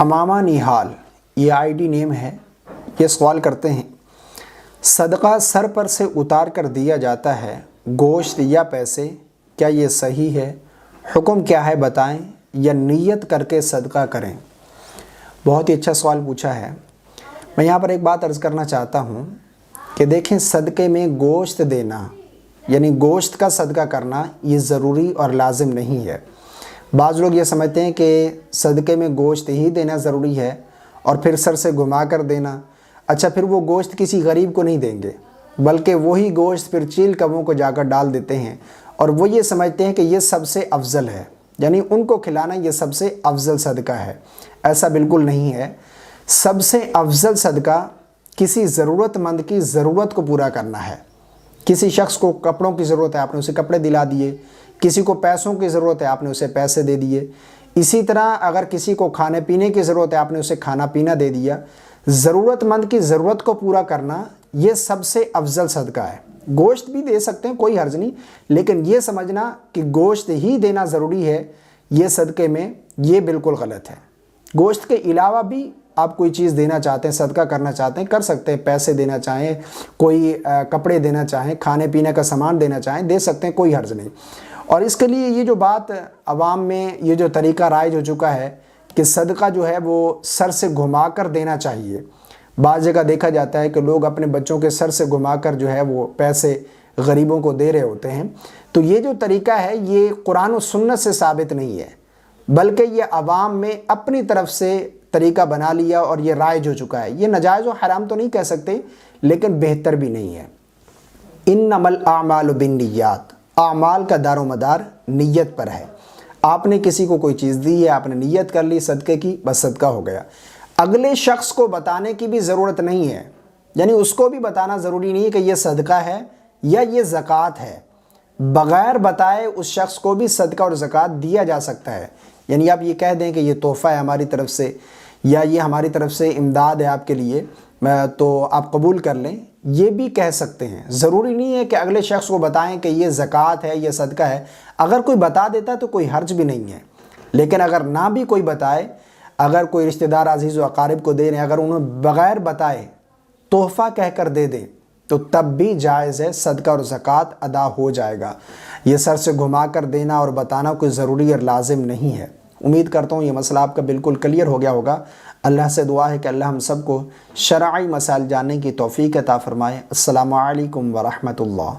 Hamama نہال یہ I D نیم ہے، یہ سوال کرتے ہیں صدقہ سر پر سے اتار کر دیا جاتا ہے گوشت یا پیسے، کیا یہ صحیح ہے؟ حکم کیا ہے بتائیں، یا نیت کر کے صدقہ کریں؟ بہت ہی اچھا سوال پوچھا ہے۔ میں یہاں پر ایک بات عرض کرنا چاہتا ہوں کہ دیکھیں، صدقے میں گوشت دینا یعنی گوشت کا صدقہ کرنا یہ ضروری اور لازم نہیں ہے۔ بعض لوگ یہ سمجھتے ہیں کہ صدقے میں گوشت ہی دینا ضروری ہے اور پھر سر سے گھما کر دینا، اچھا پھر وہ گوشت کسی غریب کو نہیں دیں گے بلکہ وہی گوشت پھر چیل کبوں کو جا کر ڈال دیتے ہیں، اور وہ یہ سمجھتے ہیں کہ یہ سب سے افضل ہے، یعنی ان کو کھلانا یہ سب سے افضل صدقہ ہے۔ ایسا بالکل نہیں ہے۔ سب سے افضل صدقہ کسی ضرورت مند کی ضرورت کو پورا کرنا ہے۔ کسی شخص کو کپڑوں کی ضرورت ہے، آپ نے اسے کپڑے دلا دیے، کسی کو پیسوں کی ضرورت ہے، آپ نے اسے پیسے دے دیے، اسی طرح اگر کسی کو کھانے پینے کی ضرورت ہے، آپ نے اسے کھانا پینا دے دیا۔ ضرورت مند کی ضرورت کو پورا کرنا یہ سب سے افضل صدقہ ہے۔ گوشت بھی دے سکتے ہیں، کوئی حرج نہیں، لیکن یہ سمجھنا کہ گوشت ہی دینا ضروری ہے یہ صدقے میں، یہ بالکل غلط ہے۔ گوشت کے علاوہ بھی آپ کوئی چیز دینا چاہتے ہیں، صدقہ کرنا چاہتے ہیں، کر سکتے ہیں۔ پیسے دینا چاہیں، کوئی کپڑے دینا چاہیں، کھانے پینے کا سامان دینا چاہیں، دے سکتے ہیں، کوئی حرج نہیں۔ اور اس کے لیے یہ جو بات عوام میں یہ جو طریقہ رائج ہو چکا ہے کہ صدقہ جو ہے وہ سر سے گھما کر دینا چاہیے، بعض جگہ دیکھا جاتا ہے کہ لوگ اپنے بچوں کے سر سے گھما کر جو ہے وہ پیسے غریبوں کو دے رہے ہوتے ہیں، تو یہ جو طریقہ ہے یہ قرآن و سنت سے ثابت نہیں ہے، بلکہ یہ عوام میں اپنی طرف سے طریقہ بنا لیا اور یہ رائج ہو چکا ہے۔ یہ ناجائز و حرام تو نہیں کہہ سکتے، لیکن بہتر بھی نہیں ہے۔ انما الاعمال بالنیات، اعمال کا دار و مدار نیت پر ہے۔ آپ نے کسی کو کوئی چیز دی ہے، آپ نے نیت کر لی صدقے کی، بس صدقہ ہو گیا۔ اگلے شخص کو بتانے کی بھی ضرورت نہیں ہے، یعنی اس کو بھی بتانا ضروری نہیں ہے کہ یہ صدقہ ہے یا یہ زکوٰۃ ہے۔ بغیر بتائے اس شخص کو بھی صدقہ اور زکوٰۃ دیا جا سکتا ہے۔ یعنی آپ یہ کہہ دیں کہ یہ تحفہ ہے ہماری طرف سے، یا یہ ہماری طرف سے امداد ہے آپ کے لیے، تو آپ قبول کر لیں، یہ بھی کہہ سکتے ہیں۔ ضروری نہیں ہے کہ اگلے شخص کو بتائیں کہ یہ زکوٰۃ ہے، یہ صدقہ ہے۔ اگر کوئی بتا دیتا ہے تو کوئی حرج بھی نہیں ہے، لیکن اگر نہ بھی کوئی بتائے، اگر کوئی رشتہ دار عزیز و اقارب کو دے رہے ہیں، اگر انہوں بغیر بتائے تحفہ کہہ کر دے دیں تو تب بھی جائز ہے، صدقہ اور زکوٰۃ ادا ہو جائے گا۔ یہ سر سے گھما کر دینا اور بتانا کوئی ضروری اور لازم نہیں ہے۔ امید کرتا ہوں یہ مسئلہ آپ کا بالکل کلیئر ہو گیا ہوگا۔ اللہ سے دعا ہے کہ اللہ ہم سب کو شرعی مسائل جاننے کی توفیق عطا فرمائے۔ السلام علیکم ورحمۃ اللہ۔